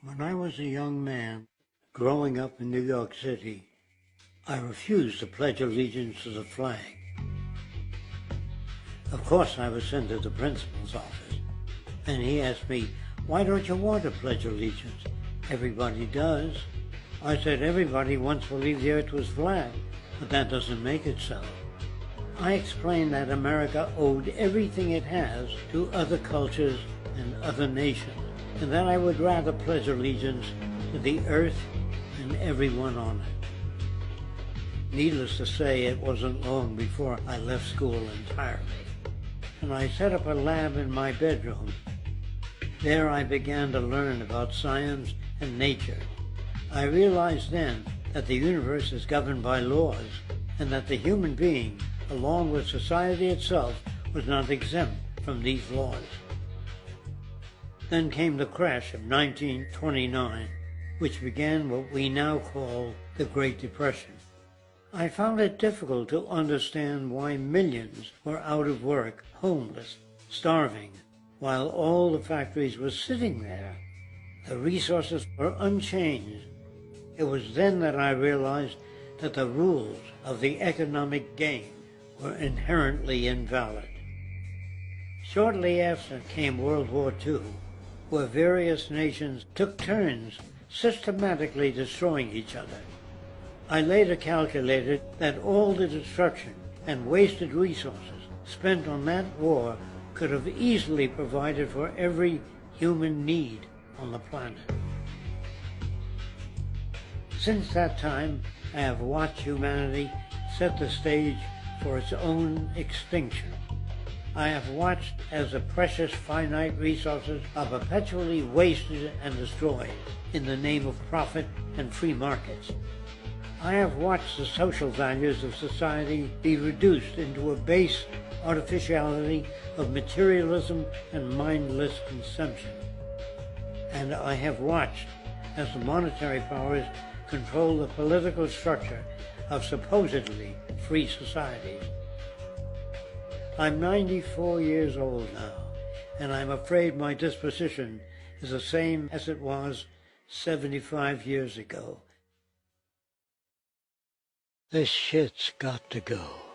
When I was a young man, growing up in New York City, I refused to pledge allegiance to the flag. Of course, I was sent to the principal's office, and he asked me, "Why don't you want to pledge allegiance? Everybody does." I said, "Everybody once believed the earth was flat, but that doesn't make it so." I explained that America owed everything it has to other cultures and other nations, and that I would rather pledge allegiance to the earth and everyone on it. Needless to say, it wasn't long before I left school entirely, and I set up a lab in my bedroom. There I began to learn about science and nature. I realized then that the universe is governed by laws, and that the human being, along with society itself, was not exempt from these laws. Then came the crash of 1929, which began what we now call the Great Depression. I found it difficult to understand why millions were out of work, homeless, starving, while all the factories were sitting there. The resources were unchanged. It was then that I realized that the rules of the economic game were inherently invalid. Shortly after came World War II, where various nations took turns systematically destroying each other. I later calculated that all the destruction and wasted resources spent on that war could have easily provided for every human need on the planet. Since that time, I have watched humanity set the stage for its own extinction. I have watched as the precious finite resources are perpetually wasted and destroyed in the name of profit and free markets. I have watched the social values of society be reduced into a base artificiality of materialism and mindless consumption. And I have watched as the monetary powers control the political structure of supposedly free societies. I'm 94 years old now, and I'm afraid my disposition is the same as it was 75 years ago. This shit's got to go.